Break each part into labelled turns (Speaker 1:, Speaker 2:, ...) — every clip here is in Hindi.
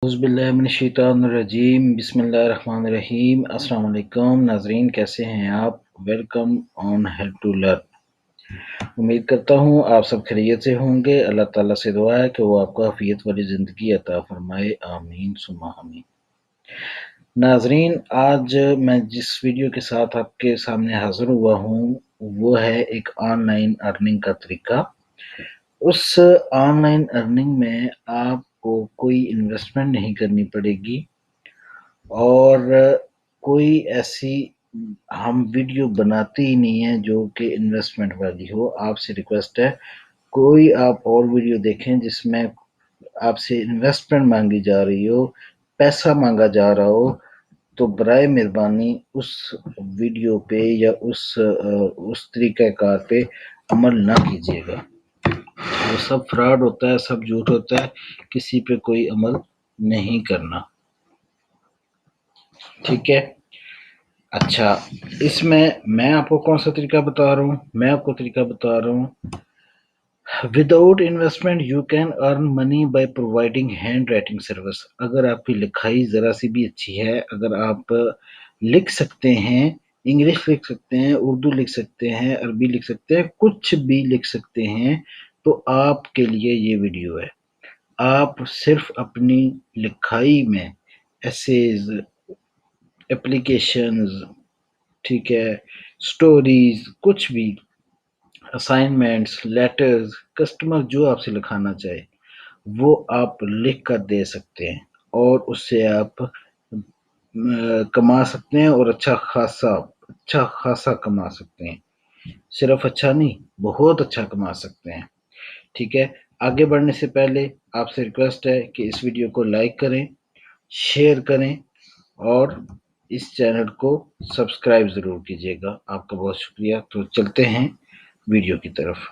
Speaker 1: औज़ुबिल्लाहिमिनश्शैतानिर्रजीम बिस्मिल्लाहिर्रहमानिर्रहीम। अस्सलाम वालेकुम नाज़रीन, कैसे हैं आप? Welcome on help to learn. उम्मीद करता हूँ आप सब खैरियत से होंगे। अल्लाह ताला से दुआ है कि वो आपको आफियत वाली ज़िंदगी अता फरमाए, आमीन सुम्मा आमीन। नाज़रीन, आज मैं जिस वीडियो के साथ आपके सामने हाज़िर हुआ हूँ वो है एक ऑनलाइन अर्निंग का तरीका। उस ऑनलाइन अर्निंग में आपको कोई इन्वेस्टमेंट नहीं करनी पड़ेगी और कोई ऐसी हम वीडियो बनाते ही नहीं है जो कि इन्वेस्टमेंट वाली हो। आपसे रिक्वेस्ट है, कोई आप और वीडियो देखें जिसमें आपसे इन्वेस्टमेंट मांगी जा रही हो, पैसा मांगा जा रहा हो, तो बराए मेहरबानी उस वीडियो पे या उस तरीक़ाकार पे अमल ना कीजिएगा। वो सब फ्रॉड होता है, सब झूठ होता है, किसी पे कोई अमल नहीं करना, ठीक है। अच्छा, इसमें मैं आपको कौन सा तरीका बता रहा हूँ? मैं आपको तरीका बता रहा हूँ, without investment you can earn money by providing hand writing service. अगर आपकी लिखाई ज़रा सी भी अच्छी है, अगर आप लिख सकते हैं, इंग्लिश लिख सकते हैं, उर्दू लिख सकते हैं, अरबी लिख सकते हैं, कुछ भी लिख सकते हैं, तो आपके लिए ये वीडियो है। आप सिर्फ अपनी लिखाई में एसेज, एप्लीकेशंस, ठीक है, स्टोरीज, कुछ भी, असाइनमेंट्स, लेटर्स, कस्टमर जो आपसे लिखाना चाहे वो आप लिख कर दे सकते हैं और उससे आप कमा सकते हैं और अच्छा खासा कमा सकते हैं। सिर्फ अच्छा नहीं, बहुत अच्छा कमा सकते हैं, ठीक है। आगे बढ़ने से पहले आपसे रिक्वेस्ट है कि इस वीडियो को लाइक करें, शेयर करें और इस चैनल को सब्सक्राइब ज़रूर कीजिएगा। आपका बहुत शुक्रिया। तो चलते हैं वीडियो की तरफ।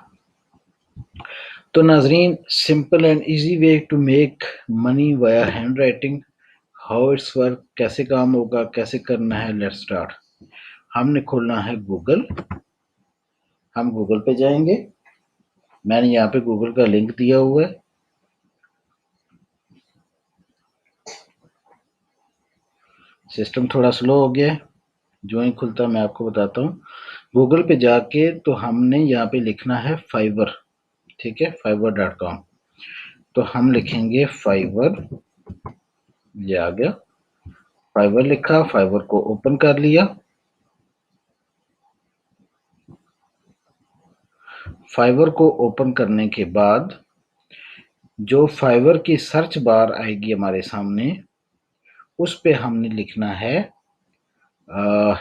Speaker 1: तो नाजरीन, simple and easy way to make money via handwriting, how it's work, कैसे काम होगा, कैसे करना है, लेट्स स्टार्ट। हमने खोलना है गूगल। हम गूगल पे जाएंगे। मैंने यहाँ पे गूगल का लिंक दिया हुआ है। सिस्टम थोड़ा स्लो हो गया है, जो ही खुलता मैं आपको बताता हूँ। गूगल पे जाके तो हमने यहाँ पे लिखना है फाइवर, ठीक है, fiverr.com। तो हम लिखेंगे फाइवर, ये आ गया, फाइवर लिखा, फाइवर को ओपन कर लिया। फाइवर को ओपन करने के बाद जो फाइवर की सर्च बार आएगी हमारे सामने, उस पे हमने लिखना है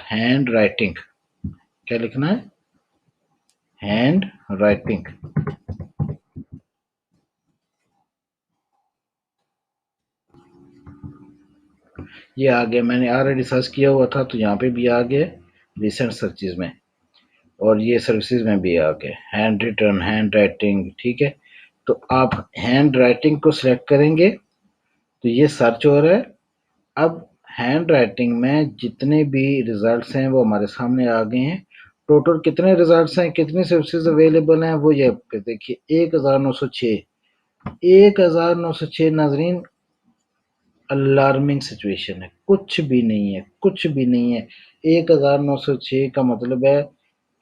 Speaker 1: हैंड राइटिंग। क्या लिखना है? Hand writing. ये आ गया, मैंने ऑलरेडी सर्च किया हुआ था तो यहाँ पे भी आ गया, रिसेंट सर्चेज में, और ये सर्विसेज में भी आ गए, हैंड रिटन, हैंड राइटिंग, ठीक है। तो आप हैंड राइटिंग को सिलेक्ट करेंगे तो ये सर्च हो रहा है। अब हैंड राइटिंग में जितने भी रिजल्ट्स हैं वो हमारे सामने आ गए हैं। टोटल कितने रिजल्ट्स हैं, कितनी सर्विसेज अवेलेबल हैं, वो ये देखिए, 1906। 1906 नाजरीन, अलार्मिंग सिचुएशन है, कुछ भी नहीं है, कुछ भी नहीं है। 1906 का मतलब है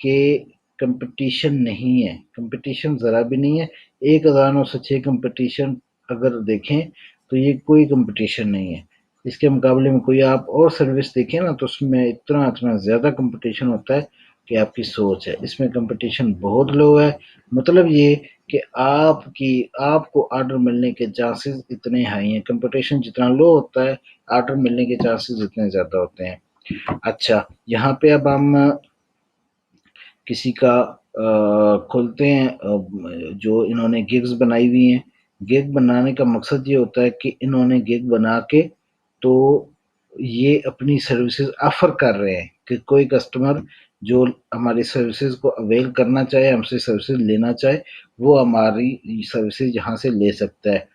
Speaker 1: कि कंपटीशन नहीं है, कंपटीशन ज़रा भी नहीं है। 1906 कंपटीशन अगर देखें तो ये कोई कंपटीशन नहीं है। इसके मुकाबले में कोई आप और सर्विस देखें ना तो उसमें इतना इतना ज़्यादा कंपटीशन होता है कि आपकी सोच है। इसमें कंपटीशन बहुत लो है, मतलब ये कि आपको ऑर्डर मिलने के चांसेस इतने हाई हैं। कंपटीशन जितना लो होता है, ऑर्डर मिलने के चांसेस इतने ज़्यादा होते हैं। अच्छा, यहाँ पे अब हम किसी का खोलते हैं, जो इन्होंने गिग्स बनाई हुई हैं। गिग बनाने का मकसद ये होता है कि इन्होंने गिग बना के तो ये अपनी सर्विसेज ऑफर कर रहे हैं कि कोई कस्टमर जो हमारी सर्विसेज को अवेल करना चाहे, हमसे सर्विसेज लेना चाहे, वो हमारी सर्विसेज यहाँ से ले सकता है।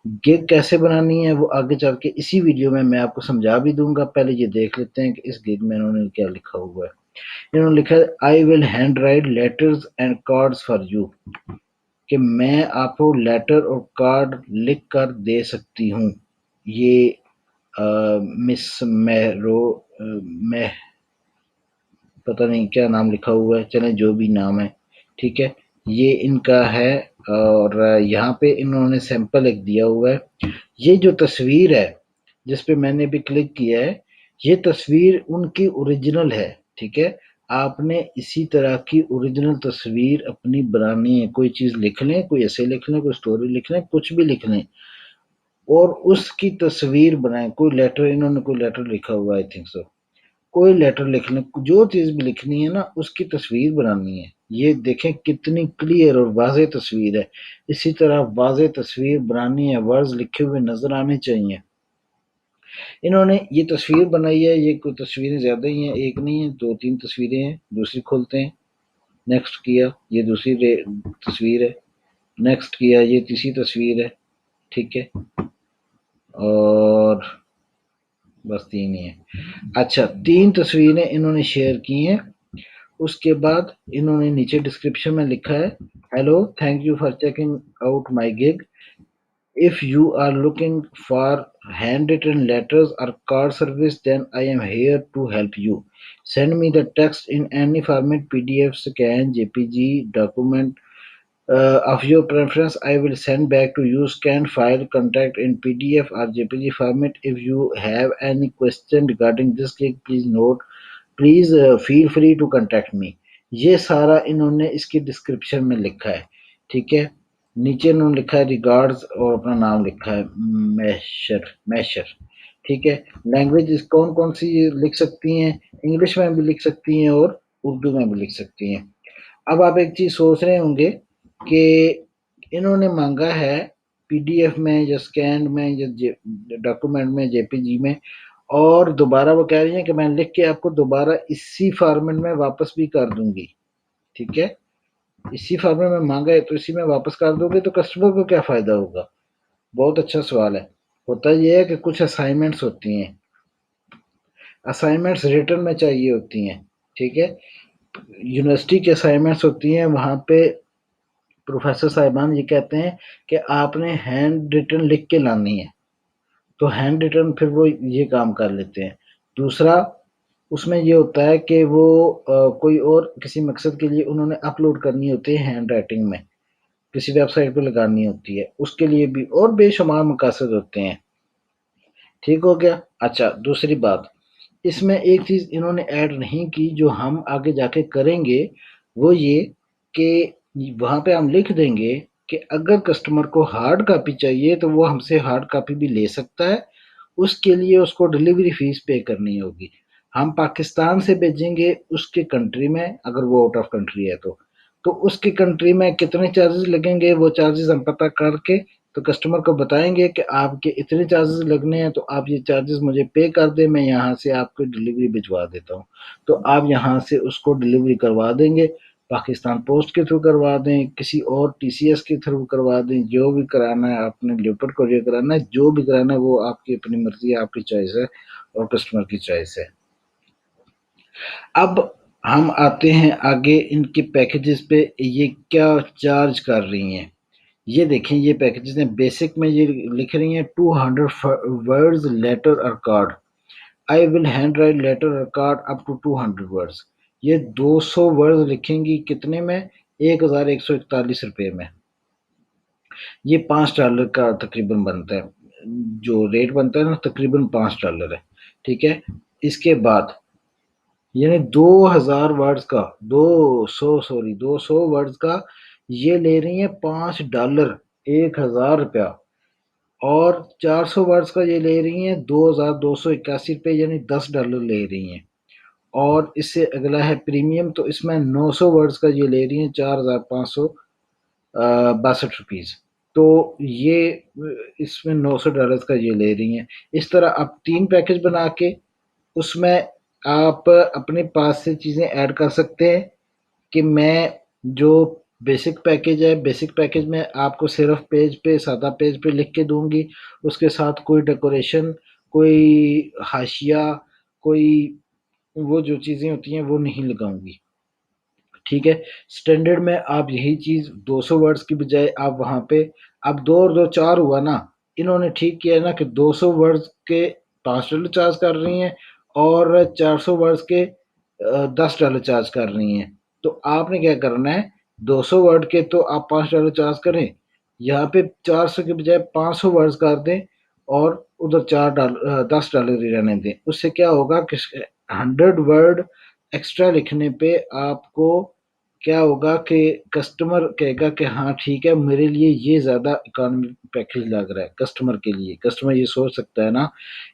Speaker 1: गिग कैसे बनानी है वो आगे चल के इसी वीडियो में मैं आपको समझा भी दूंगा। पहले ये देख लेते हैं कि इस गिग में इन्होंने क्या लिखा हुआ है। इन्होंने लिखा है, आई will hand write letters and cards for you, कि मैं आपको लेटर और कार्ड लिख कर दे सकती हूँ। ये मिस मैरो मैं पता नहीं क्या नाम लिखा हुआ है, चलें जो भी नाम है, ठीक है, ये इनका है। और यहाँ पे इन्होंने सैंपल एक दिया हुआ है। ये जो तस्वीर है जिस पे मैंने भी क्लिक किया है, ये तस्वीर उनकी ओरिजिनल है, ठीक है। आपने इसी तरह की ओरिजिनल तस्वीर अपनी बनानी है। कोई चीज लिख लें, कोई ऐसे लिख लें, कोई स्टोरी लिख लें, कुछ भी लिख लें और उसकी तस्वीर बनाएं। कोई लेटर, इन्होंने कोई लेटर लिखा हुआ, आई थिंक सो, कोई लेटर लिख लें, जो चीज भी लिखनी है ना उसकी तस्वीर बनानी है। ये देखें कितनी क्लियर और वाज़ेह तस्वीर है। इसी तरह वाज़ेह तस्वीर बनानी है, वर्ड्स लिखे हुए नजर आने चाहिए। इन्होंने ये तस्वीर बनाई है, ये कोई तस्वीरें ज्यादा ही हैं, एक नहीं है, दो तीन तस्वीरें हैं। दूसरी खोलते हैं, नेक्स्ट किया, ये दूसरी तस्वीर है। नेक्स्ट किया, ये तीसरी तस्वीर है, ठीक है। और बस तीन ही है। अच्छा, तीन तस्वीरें इन्होंने शेयर की हैं। उसके बाद इन्होंने नीचे डिस्क्रिप्शन में लिखा है, hello, thank you for checking out my gig. If you are looking for handwritten letters or card service, then I am here to help you. Send me the text in any format, PDF, scan, JPG, document of your preference. I will send back to you scanned file contact in PDF or JPG format. If you have any question regarding this gig, please note, please feel free to contact me. ये सारा इन्होंने इसकी डिस्क्रिप्शन में लिखा है, ठीक है। नीचे इन्होंने लिखा है रिगार्ड्स और अपना नाम लिखा है, मैशर मैशर, ठीक है। लैंग्वेज कौन कौन सी लिख सकती हैं, इंग्लिश में भी लिख सकती हैं और उर्दू में भी लिख सकती हैं। अब आप एक चीज सोच रहे होंगे कि इन्होंने मांगा है पीडीएफ में या स्कैन में या डॉक्यूमेंट में, जेपीजी में, और दोबारा वो कह रही है कि मैं लिख के आपको दोबारा इसी फॉर्मेट में वापस भी कर दूंगी, ठीक है। इसी फॉर्मेट में मांगा है तो इसी में वापस कर दोगे तो कस्टमर को क्या फायदा होगा। बहुत अच्छा सवाल है। होता यह है कि कुछ असाइनमेंट्स होती हैं, असाइनमेंट्स रिटर्न में चाहिए होती हैं, ठीक है। यूनिवर्सिटी की असाइनमेंट्स होती हैं, वहां पे प्रोफेसर साहिबान ये कहते हैं कि आपने हैंड रिटन लिख के लानी है, तो हैंड रिटन फिर वो ये काम कर लेते हैं। दूसरा, उसमें ये होता है कि वो कोई और किसी मकसद के लिए उन्होंने अपलोड करनी होती है हैंड राइटिंग में, किसी वेबसाइट पे लगानी होती है, उसके लिए भी और बेशुमार मकासद होते हैं, ठीक हो गया। अच्छा, दूसरी बात, इसमें एक चीज इन्होंने ऐड नहीं की जो हम आगे जाके करेंगे, वो ये कि वहां पे हम लिख देंगे कि अगर कस्टमर को हार्ड कॉपी चाहिए तो वो हमसे हार्ड कॉपी भी ले सकता है। उसके लिए उसको डिलीवरी फीस पे करनी होगी। हम पाकिस्तान से भेजेंगे उसके कंट्री में, अगर वो आउट ऑफ कंट्री है तो उसकी कंट्री में कितने चार्जेस लगेंगे वो चार्जेस हम पता करके तो कस्टमर को बताएंगे कि आपके इतने चार्जेस लगने हैं, तो आप ये चार्जेस मुझे पे कर दें, मैं यहाँ से आपको डिलीवरी भिजवा देता हूँ। तो आप यहाँ से उसको डिलीवरी करवा देंगे, पाकिस्तान पोस्ट के थ्रू करवा दें, किसी और टीसीएस के थ्रू करवा दें, जो भी कराना है, आपने लियोपोल्ड कोरियर कराना है, जो भी कराना है वो आपकी अपनी मर्जी है, आपकी चॉइस है और कस्टमर की चॉइस है। अब हम आते हैं आगे इनके पैकेजेस पे, ये क्या चार्ज कर रही हैं। ये देखें, ये पैकेजेस हैं। बेसिक में ये लिख रही हैं 200 वर्ड्स लेटर और card. I will handwrite letter और कार्ड अप टू 200 वर्ड्स। ये 200 वर्ड लिखेंगी कितने में, 1141 रुपये में। ये $5 का तकरीबन बनता है, जो रेट बनता है ना तकरीबन $5 है, ठीक है। इसके बाद यानी 2000 वर्ड्स का, 200 वर्ड्स का ये ले रही है $5, 1000 रुपया। और 400 वर्ड्स का ये ले रही हैं $2281, यानी $10 ले रही हैं। और इससे अगला है प्रीमियम, तो इसमें 900 वर्ड्स का ये ले रही हैं $4562। तो ये इसमें $900 का ये ले रही हैं। इस तरह आप तीन पैकेज बना के उसमें आप अपने पास से चीज़ें ऐड कर सकते हैं कि मैं जो बेसिक पैकेज है, बेसिक पैकेज में आपको सिर्फ पेज पे, सादा पेज पे लिख के दूंगी, उसके साथ कोई डेकोरेशन, कोई हाशिया, कोई वो जो चीज़ें होती हैं वो नहीं लगाऊंगी, ठीक है। स्टैंडर्ड में आप यही चीज़ 200 वर्ड्स की बजाय आप वहाँ पे, अब 2 और 2 4 हुआ ना, इन्होंने ठीक किया है ना कि 200 वर्ड्स के $5 चार्ज कर रही हैं और 400 वर्ड्स के $10 चार्ज कर रही हैं। तो आपने क्या करना है, 200 वर्ड के तो आप $5 चार्ज करें, यहाँ पे 400 के बजाय 500 वर्ड्स कर दें और उधर $10 ही रहने दें। उससे क्या होगा कि 100 वर्ड एक्स्ट्रा लिखने पे आपको क्या होगा कि कस्टमर कहेगा कि हाँ ठीक है, मेरे लिए ये ज़्यादा इकोनॉमी पैकेज लग रहा है। कस्टमर के लिए कस्टमर ये सोच सकता है ना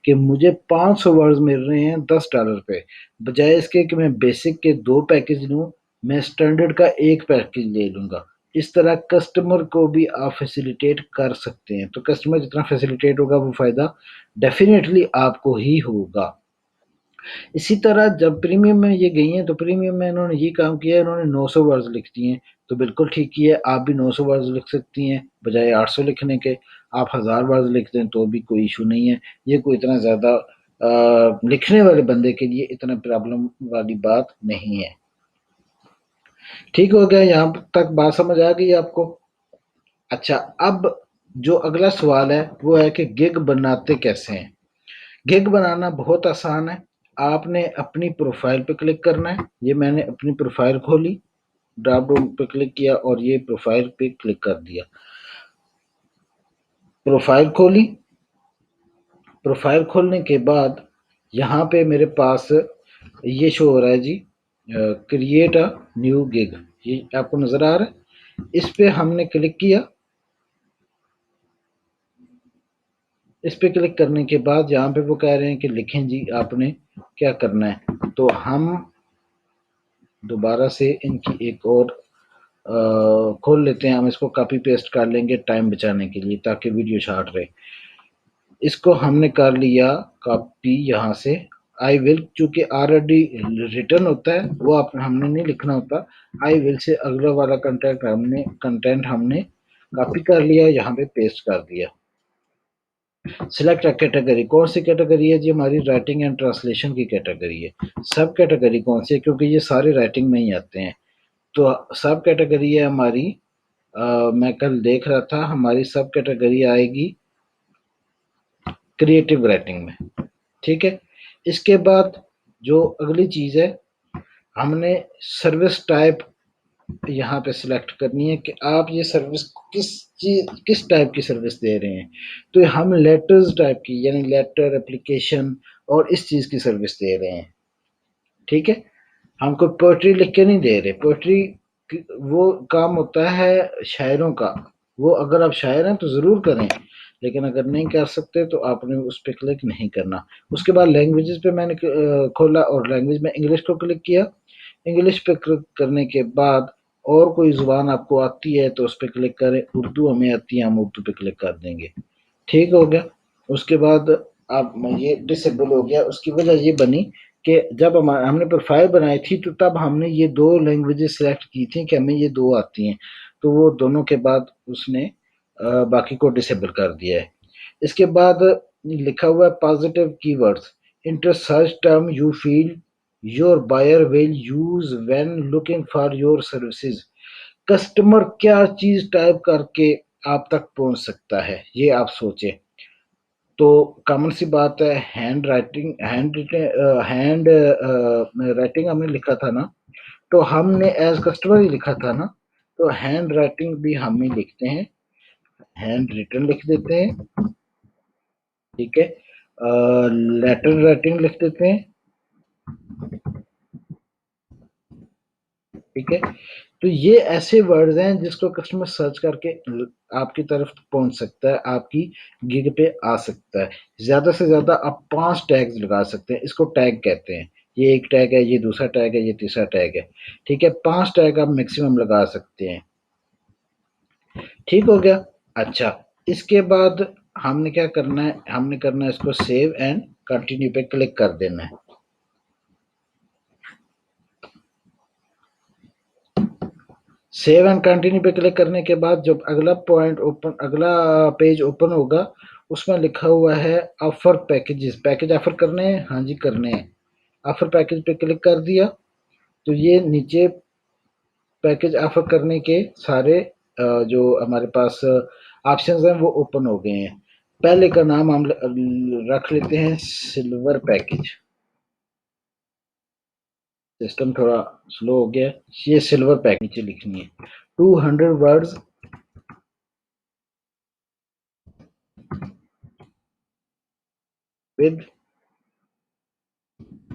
Speaker 1: कि मुझे 500 वर्ड्स मिल रहे हैं $10 पे, बजाय इसके कि मैं बेसिक के 2 पैकेज लूँ, मैं स्टैंडर्ड का 1 पैकेज ले लूँगा। इस तरह कस्टमर को भी आप फैसिलिटेट कर सकते हैं। तो कस्टमर जितना फैसिलिटेट होगा वो फ़ायदा डेफ़िनेटली आपको ही होगा। इसी तरह जब प्रीमियम में ये गई हैं तो प्रीमियम में इन्होंने ये काम किया है, इन्होंने 900 वर्ड्स लिख दिए हैं। तो बिल्कुल ठीक ही है, आप भी 900 वर्ड्स लिख सकती हैं बजाय 800 लिखने के। आप 1000 वर्ड्स लिख दें तो भी कोई इशू नहीं है। ये कोई इतना ज़्यादा लिखने वाले बंदे के लिए इतना प्रॉब्लम वाली बात नहीं है। ठीक हो गया, यहाँ तक बात समझ आ गई आपको? अच्छा, अब जो अगला सवाल है वो है कि गिग बनाते कैसे हैं। गिग बनाना बहुत आसान है। आपने अपनी प्रोफाइल पे क्लिक करना है। ये मैंने अपनी प्रोफाइल खोली, ड्रॉप डाउन पे क्लिक किया और ये प्रोफाइल पे क्लिक कर दिया। प्रोफाइल खोली, प्रोफाइल खोलने के बाद यहाँ पे मेरे पास ये शो हो रहा है जी, क्रिएट अ न्यू गिग, ये आपको नज़र आ रहा है। इस पे हमने क्लिक किया। इस पे क्लिक करने के बाद यहाँ पे वो कह रहे हैं कि लिखें जी आपने क्या करना है। तो हम दोबारा से इनकी एक और खोल लेते हैं। हम इसको कॉपी पेस्ट कर लेंगे टाइम बचाने के लिए, ताकि वीडियो शॉर्ट रहे। इसको हमने कर लिया कॉपी यहाँ से। आई विल चूंकि ऑलरेडी रिटर्न होता है, वो आप हमने नहीं लिखना होता। आई विल से अगला वाला कंटेंट हमने कॉपी कर लिया, यहाँ पे पेस्ट कर दिया। सिलेक्ट कैटेगरी, कौन सी कैटेगरी है जी? हमारी राइटिंग एंड ट्रांसलेशन की कैटेगरी है। सब कैटेगरी कौन सी है? क्योंकि ये सारे राइटिंग में ही आते हैं। तो सब कैटेगरी है हमारी, मैं कल देख रहा था, हमारी सब कैटेगरी आएगी क्रिएटिव राइटिंग में। ठीक है, इसके बाद जो अगली चीज है, हमने सर्विस टाइप यहाँ पे सिलेक्ट करनी है कि आप ये सर्विस किस टाइप की सर्विस दे रहे हैं। तो हम लेटर्स टाइप की, यानी लेटर, एप्लीकेशन और इस चीज की सर्विस दे रहे हैं। ठीक है, हम कोई पोएट्री लिख के नहीं दे रहे। पोएट्री वो काम होता है शायरों का, वो अगर आप शायर हैं तो ज़रूर करें, लेकिन अगर नहीं कर सकते तो आपने उस पर क्लिक नहीं करना। उसके बाद लैंग्वेजेस पे मैंने खोला और लैंग्वेज में इंग्लिश को क्लिक किया। इंग्लिश पे क्लिक करने के बाद और कोई ज़ुबान आपको आती है तो उस पर क्लिक करें। उर्दू हमें आती है, हम उर्दू पे क्लिक कर देंगे। ठीक हो गया। उसके बाद अब ये डिसेबल हो गया। उसकी वजह ये बनी कि जब हमने प्रोफाइल बनाई थी तो तब हमने ये 2 लैंग्वेजेस सेलेक्ट की थी कि हमें ये 2 आती हैं। तो वो दोनों के बाद उसने बाकी को डिसेबल कर दिया है। इसके बाद लिखा हुआ है positive keywords, enter search term you feel your buyer will use when looking for your services. Customer क्या चीज टाइप करके आप तक पहुंच सकता है, ये आप सोचें। तो कॉमन सी बात है, हैंड राइटिंग हमने लिखा था ना, तो हमने एज कस्टमर ही लिखा था ना, तो हैंड राइटिंग भी हम ही लिखते हैं, हैंड रिटन लिख देते हैं। ठीक है, लेटर राइटिंग लिख देते हैं। ठीक है, तो ये ऐसे वर्ड्स हैं जिसको कस्टमर सर्च करके आपकी तरफ पहुंच सकता है, आपकी गिग पे आ सकता है। ज्यादा से ज्यादा आप 5 टैग्स लगा सकते हैं, इसको टैग कहते हैं। ये एक टैग है, ये दूसरा टैग है, ये तीसरा टैग है। ठीक है, 5 टैग आप मैक्सिमम लगा सकते हैं। ठीक हो गया। अच्छा, इसके बाद हमने क्या करना है, हमने करना है इसको सेव एंड कंटिन्यू पे क्लिक कर देना है। सेव एंड कंटिन्यू पे क्लिक करने के बाद जब अगला पेज ओपन होगा, उसमें लिखा हुआ है ऑफर पैकेजेस। पैकेज ऑफर करने हैं, हाँ जी करने हैं। ऑफर पैकेज पे क्लिक कर दिया तो ये नीचे पैकेज ऑफर करने के सारे जो हमारे पास ऑप्शंस हैं वो ओपन हो गए हैं। पहले का नाम हम रख लेते हैं सिल्वर पैकेज। सिस्टम थोड़ा स्लो हो गया। ये सिल्वर पैकेज नीचे लिखनी है 200 words with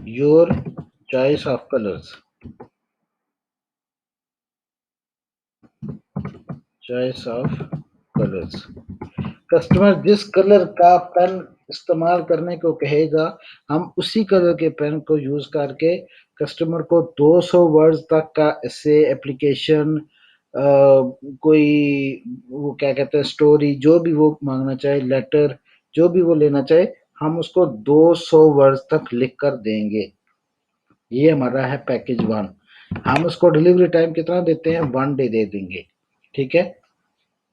Speaker 1: your choice of colours. Choice of colours, customer जिस कलर का पेन इस्तेमाल करने को कहेगा हम उसी कलर के पेन को यूज करके कस्टमर को 200 वर्ड्स तक का ऐसे एप्लीकेशन, कोई वो क्या कहते हैं स्टोरी, जो भी वो मांगना चाहे, लेटर, जो भी वो लेना चाहे, हम उसको 200 वर्ड्स तक लिख कर देंगे। ये हमारा है पैकेज 1। हम उसको डिलीवरी टाइम कितना देते हैं, 1 डे दे देंगे। ठीक है,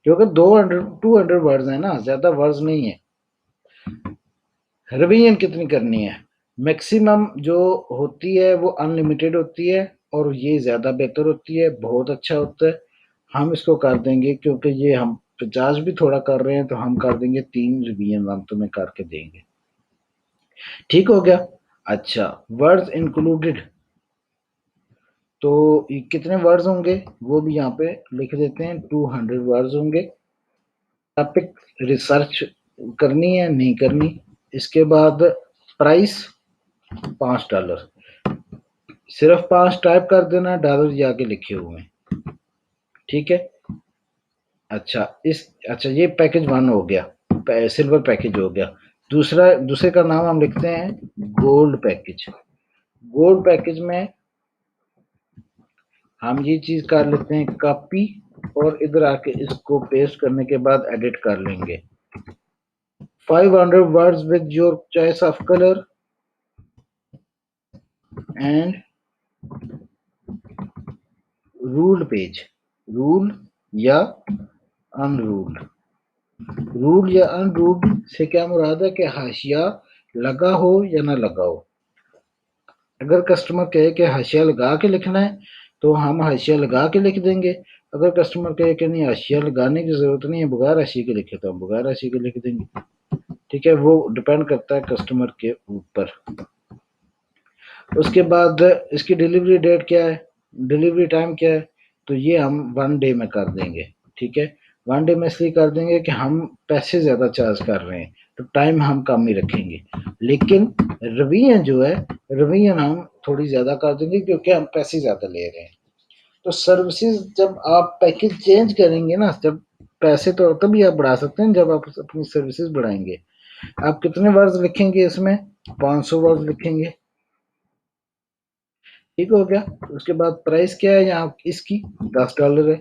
Speaker 1: क्योंकि 200 वर्ड्स है ना, ज्यादा वर्ड्स नहीं है। रिवीजन कितनी करनी है, मैक्सिमम जो होती है वो अनलिमिटेड होती है, और ये ज़्यादा बेहतर होती है, बहुत अच्छा होता है। हम इसको कर देंगे, क्योंकि ये हम 50 भी थोड़ा कर रहे हैं, तो हम कर देंगे 3 रिवीजन हम तुम्हें करके देंगे। ठीक हो गया। अच्छा, वर्ड्स इंक्लूडेड, तो कितने वर्ड्स होंगे वो भी यहाँ पे लिख देते हैं, 200 वर्ड्स होंगे। टॉपिक रिसर्च करनी है नहीं करनी। इसके बाद प्राइस $5, सिर्फ 5 टाइप कर देना, डॉलर जाके लिखे हुए हैं। ठीक है। अच्छा, ये पैकेज 1 हो गया, सिल्वर पैकेज हो गया। दूसरे का नाम हम लिखते हैं गोल्ड पैकेज। गोल्ड पैकेज में हम ये चीज कर लेते हैं कॉपी, और इधर आके इसको पेस्ट करने के बाद एडिट कर लेंगे। 500 words with your choice of colour and ruled page. Rule या अनरूल्ड, रूल या अनरूल्ड से क्या मुराद है कि हाशिया लगा हो या ना लगा हो। अगर कस्टमर कहे कि हाशिया लगा के लिखना है तो हम हाशिया लगा के लिख देंगे। अगर कस्टमर कहे कि नहीं हाशिया लगाने की जरूरत नहीं है, बगैर हाशिए के लिखे, तो हम बगैर हाशिए के लिख देंगे। ठीक है, वो डिपेंड करता है कस्टमर के ऊपर। उसके बाद इसकी डिलीवरी डेट क्या है, डिलीवरी टाइम क्या है, तो ये हम 1 डे में कर देंगे। ठीक है, 1 डे में इसलिए कर देंगे कि हम पैसे ज़्यादा चार्ज कर रहे हैं, तो टाइम हम कम ही रखेंगे। लेकिन रिवीजन जो है, रिवीजन हम थोड़ी ज़्यादा कर देंगे, क्योंकि हम पैसे ज़्यादा ले रहे हैं। तो सर्विसेज जब आप पैकेज चेंज करेंगे ना, जब पैसे तो तभी आप बढ़ा सकते हैं जब आप अपनी सर्विसेज बढ़ाएंगे। आप कितने वर्ड्स लिखेंगे इसमें, 500 वर्ड्स लिखेंगे। ठीक हो गया। उसके बाद प्राइस क्या है यहाँ इसकी, $10 है।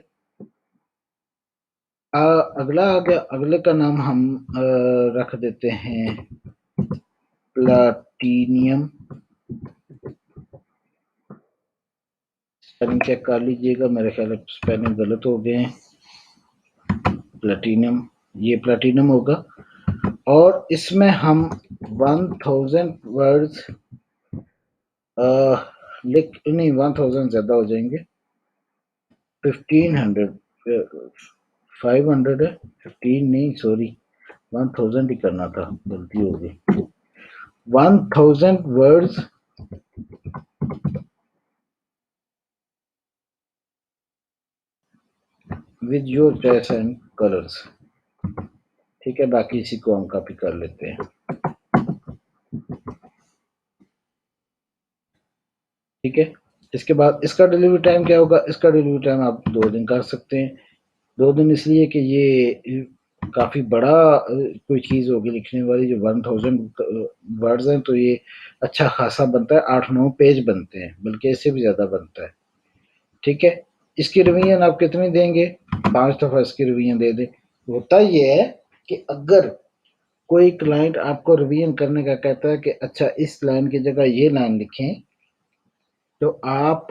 Speaker 1: अगला आ गया, अगले का नाम हम रख देते हैं प्लाटीनियम। स्पेलिंग चेक कर लीजिएगा, मेरे ख्याल स्पेलिंग गलत हो गए हैं। प्लाटीनियम, ये प्लाटीनियम होगा। और इसमें हम 1000 वर्ड्स लिख नहीं, 1000 ज्यादा हो जाएंगे, 1500, 500 है, 15 नहीं सॉरी, 1000 ही करना था, गलती हो गई। 1000 words with your choice and colours. ठीक है, बाकी इसी को हम कॉपी कर लेते हैं। ठीक है, इसके बाद इसका डिलीवरी टाइम क्या होगा, इसका डिलीवरी टाइम आप 2 दिन कर सकते हैं। 2 दिन इसलिए कि ये काफ़ी बड़ा कोई चीज़ होगी लिखने वाली, जो 1000 वर्ड्स हैं, तो ये अच्छा खासा बनता है, 8-9 पेज बनते हैं, बल्कि इससे भी ज़्यादा बनता है। ठीक है, इसकी रिवीजन आप कितनी देंगे, 5 दफ़ा इसकी रिवीजन दे दें। होता ये है कि अगर कोई क्लाइंट आपको रिवीजन करने का कहता है कि अच्छा इस लाइन की जगह ये लाइन लिखें, तो आप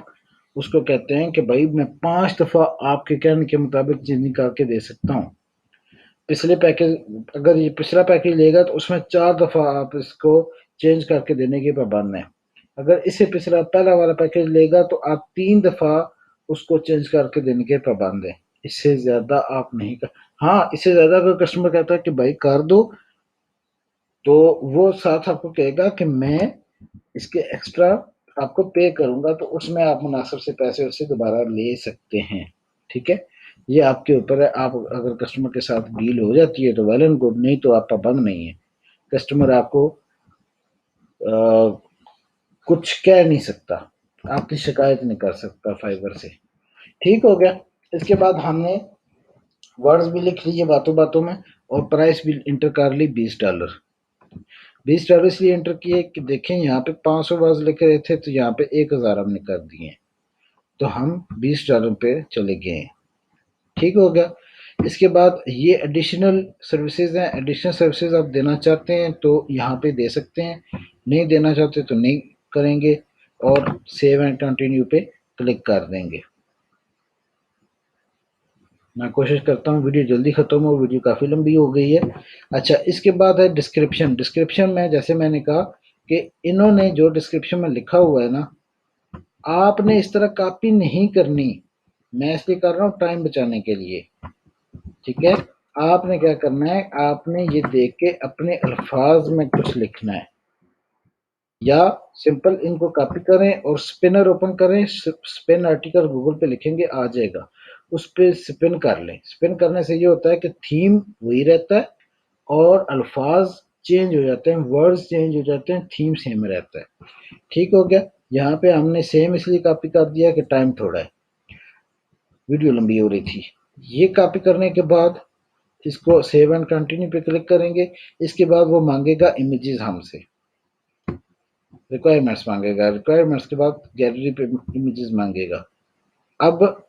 Speaker 1: उसको कहते हैं कि भाई मैं 5 दफ़ा आपके कहने के मुताबिक चेंजिंग करके दे सकता हूँ। पिछले पैकेज, अगर ये पिछला पैकेज लेगा तो उसमें 4 दफ़ा आप इसको चेंज करके देने के पाबंद हैं। अगर इससे पिछला पहला वाला पैकेज लेगा तो आप 3 दफ़ा उसको चेंज करके देने के पाबंद हैं। इससे ज़्यादा आप नहीं कर, हाँ इससे ज़्यादा अगर कस्टमर कहता है कि भाई कर दो, तो वो साथ आपको कहेगा कि मैं इसके एक्स्ट्रा आपको पे करूंगा, तो उसमें आप मुनासिब से पैसे उससे दोबारा ले सकते हैं। ठीक है, ये आपके ऊपर है। आप अगर कस्टमर के साथ डील हो जाती है तो वेल एंड गुड, नहीं तो आप पाबंद नहीं है। कस्टमर आपको कुछ कह नहीं सकता, आपकी शिकायत नहीं कर सकता फाइबर से। ठीक हो गया। इसके बाद हमने वर्ड्स भी लिख लिए बातों बातों में, और प्राइस भी इंटर कर ली $20। $20 इसलिए एंटर किए कि देखें यहाँ पे 500 वर्ड्स लिख रहे थे, तो यहाँ पे 1000 हमने कर दिए, तो हम $20 पे चले गए। ठीक हो गया। इसके बाद ये एडिशनल सर्विसेज हैं, एडिशनल सर्विसेज आप देना चाहते हैं तो यहाँ पे दे सकते हैं, नहीं देना चाहते तो नहीं करेंगे, और सेव एंड कंटिन्यू पे क्लिक कर देंगे। मैं कोशिश करता हूँ वीडियो जल्दी खत्म हो, वीडियो काफ़ी लंबी हो गई है। अच्छा, इसके बाद है डिस्क्रिप्शन। डिस्क्रिप्शन में जैसे मैंने कहा कि इन्होंने जो डिस्क्रिप्शन में लिखा हुआ है ना, आपने इस तरह कॉपी नहीं करनी। मैं इसलिए कर रहा हूँ टाइम बचाने के लिए। ठीक है, आपने क्या करना है, आपने ये देख के अपने अल्फाज में कुछ लिखना है, या सिंपल इनको कॉपी करें और स्पिनर ओपन करें, स्पिन आर्टिकल गूगल पे लिखेंगे आ जाएगा, उस पर स्पिन कर लें। स्पिन करने से ये होता है कि थीम वही रहता है और अल्फाज चेंज हो जाते हैं, वर्ड्स चेंज हो जाते हैं, थीम सेम रहता है। ठीक हो गया। यहाँ पे हमने सेम इसलिए कॉपी कर दिया कि टाइम थोड़ा है, वीडियो लंबी हो रही थी। ये कॉपी करने के बाद इसको सेव एंड कंटिन्यू पे क्लिक करेंगे। इसके बाद वो मांगेगा इमेजेस हमसे, रिक्वायरमेंट्स मांगेगा, रिक्वायरमेंट्स के बाद गैलरी पे इमेजेस मांगेगा। अब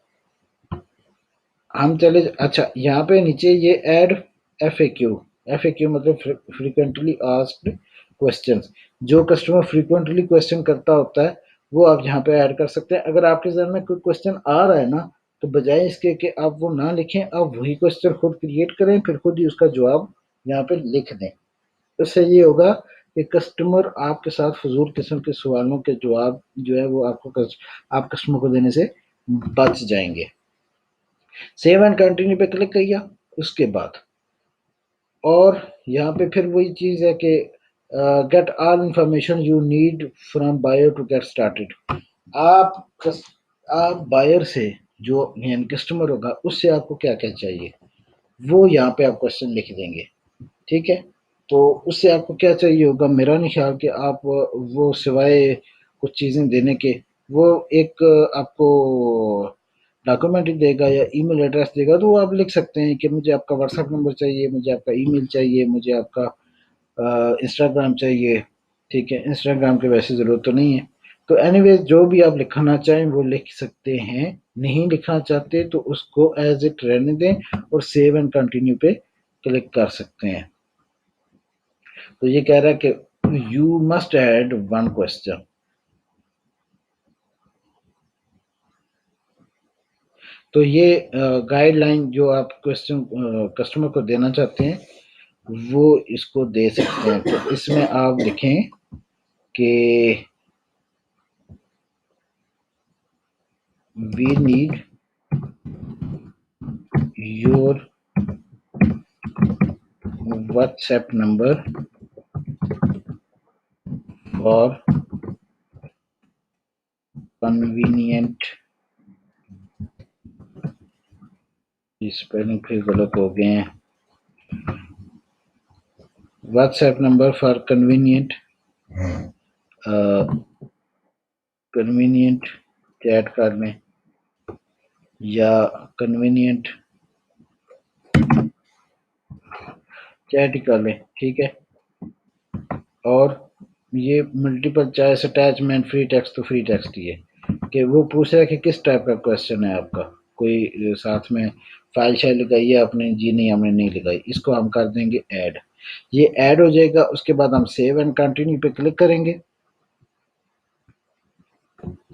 Speaker 1: हम चले, अच्छा यहाँ पे नीचे ये ऐड FAQ। FAQ मतलब फ्रीक्वेंटली आस्क्ड क्वेश्चंस। जो कस्टमर फ्रीक्वेंटली क्वेश्चन करता होता है वो आप यहाँ पे ऐड कर सकते हैं। अगर आपके जहन में कोई क्वेश्चन आ रहा है ना, तो बजाय इसके कि आप वो ना लिखें, आप वही क्वेश्चन खुद क्रिएट करें, फिर खुद ही उसका जवाब यहाँ पे लिख दें। इससे ये होगा कि कस्टमर आपके साथ फजूल किस्म के सवालों के जवाब जो है वो आप कस्टमर को देने से बच जाएंगे। सेव एंड कंटिन्यू पे क्लिक किया उसके बाद, और यहाँ पे फिर वही चीज़ है कि get all information you need from buyer to get started. आप आप बायर से, जो यानी कस्टमर होगा, उससे आपको क्या क्या चाहिए वो यहाँ पे आप क्वेश्चन लिख देंगे। ठीक है, तो उससे आपको क्या चाहिए होगा, मेरा नहीं ख्याल कि आप वो सिवाय कुछ चीज़ें देने के, वो एक आपको डॉक्यूमेंट ही देगा या ईमेल एड्रेस देगा, तो वो आप लिख सकते हैं कि मुझे आपका व्हाट्सएप नंबर चाहिए, मुझे आपका ईमेल चाहिए, मुझे आपका इंस्टाग्राम चाहिए। ठीक है, इंस्टाग्राम की वैसे ज़रूरत तो नहीं है। तो एनीवेज जो भी आप लिखना चाहें वो लिख सकते हैं, नहीं लिखना चाहते तो उसको एज इट रहने दें और सेव एंड कंटिन्यू पे क्लिक कर सकते हैं। तो ये कह रहा है कि you must add one question. तो ये गाइडलाइन जो आप क्वेश्चन कस्टमर को देना चाहते हैं वो इसको दे सकते हैं। तो इसमें आप लिखें कि we need your WhatsApp number for convenient, spelling फिर गलत हो गए हैं, WhatsApp number for convenient convenient chat कर लें या कन्वीनियंट चैट ही कर लें। ठीक है, और ये multiple choice attachment free text, तो फ्री टेक्स्ट ही है कि वो पूछ रहा है कि किस टाइप का क्वेश्चन है आपका, कोई साथ में फाइल शाइल लगाई है आपने, जी नहीं हमने नहीं लगाई, इसको हम कर देंगे ऐड। ये ऐड हो जाएगा। उसके बाद हम सेव एंड कंटिन्यू पे क्लिक करेंगे।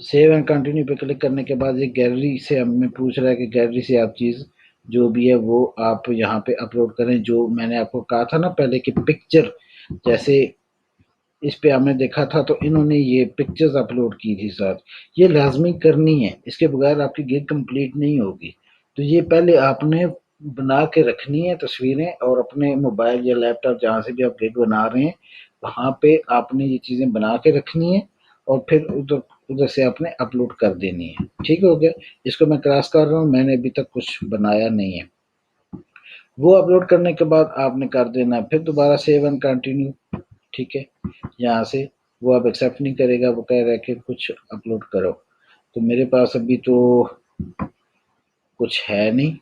Speaker 1: सेव एंड कंटिन्यू पे क्लिक करने के बाद ये गैलरी से हमें पूछ रहा है कि गैलरी से आप चीज़ जो भी है वो आप यहाँ पे अपलोड करें। जो मैंने आपको कहा था ना पहले कि पिक्चर, जैसे इस पे हमने देखा था तो इन्होंने ये पिक्चर्स अपलोड की थी साथ, ये लाजमी करनी है, इसके बगैर आपकी गिग कंप्लीट नहीं होगी। तो ये पहले आपने बना के रखनी है तस्वीरें, और अपने मोबाइल या लैपटॉप जहाँ से भी आप गिग बना रहे हैं वहाँ पे आपने ये चीज़ें बना के रखनी है, और फिर उधर उधर से आपने अपलोड कर देनी है। ठीक हो गया। इसको मैं क्रॉस कर रहा हूँ, मैंने अभी तक कुछ बनाया नहीं है। वो अपलोड करने के बाद आपने कर देना है फिर दोबारा सेव एंड कंटिन्यू। ठीक है। यहाँ से वो अब एक्सेप्ट नहीं करेगा, वो कह रहा है कि कुछ अपलोड करो। तो मेरे पास अभी तो कुछ है नहीं,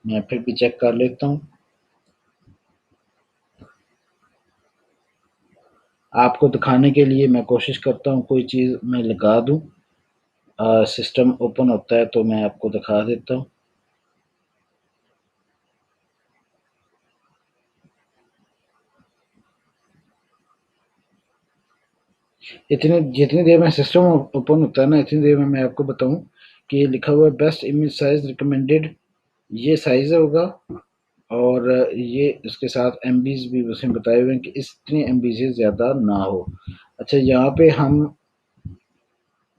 Speaker 1: मैं फिर भी चेक कर लेता हूँ। आपको दिखाने के लिए मैं कोशिश करता हूँ कोई चीज़ मैं लगा दूँ। सिस्टम ओपन होता है तो मैं आपको दिखा देता हूँ। इतनी जितनी देर में सिस्टम ओपन होता है ना, इतनी देर में मैं आपको बताऊं कि ये लिखा हुआ है बेस्ट इमेज साइज रिकमेंडेड, ये साइज होगा। और ये इसके साथ एमबीज भी उसमें बताए हुए हैं कि इतनी एमबी से ज़्यादा ना हो। अच्छा, यहाँ पे हम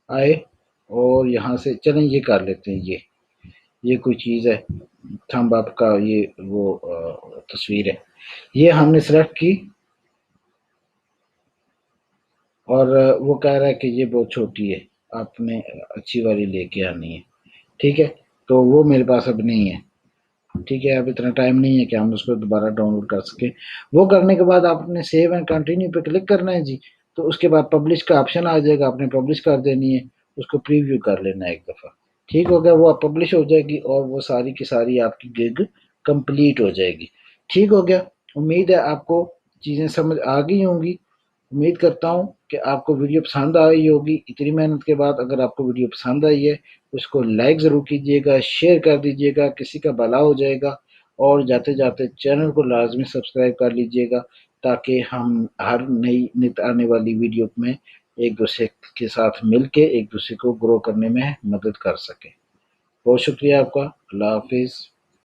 Speaker 1: आए और यहाँ से चलें ये कर लेते हैं। ये कोई चीज़ है, थंब आपका ये वो तस्वीर है, ये हमने सेलेक्ट की और वो कह रहा है कि ये बहुत छोटी है, आपने अच्छी वाली लेके आनी है। ठीक है। तो वो मेरे पास अब नहीं है। ठीक है, अब इतना टाइम नहीं है कि हम उसको दोबारा डाउनलोड कर सकें। वो करने के बाद आपने सेव एंड कंटिन्यू पे क्लिक करना है जी। तो उसके बाद पब्लिश का ऑप्शन आ जाएगा, आपने पब्लिश कर देनी है, उसको प्रीव्यू कर लेना है एक दफ़ा। ठीक हो गया, वो अब पब्लिश हो जाएगी और वो सारी की सारी आपकी गिग कंप्लीट हो जाएगी। ठीक हो गया। उम्मीद है आपको चीज़ें समझ आ गई होंगी। उम्मीद करता हूँ कि आपको वीडियो पसंद आई होगी। इतनी मेहनत के बाद अगर आपको वीडियो पसंद आई है तो उसको लाइक ज़रूर कीजिएगा, शेयर कर दीजिएगा, किसी का भला हो जाएगा। और जाते जाते चैनल को लाजमी सब्सक्राइब कर लीजिएगा, ताकि हम हर नई नित आने वाली वीडियो में एक दूसरे के साथ मिलके एक दूसरे को ग्रो करने में मदद कर सकें। बहुत शुक्रिया आपका। अल्लाह हाफिज़।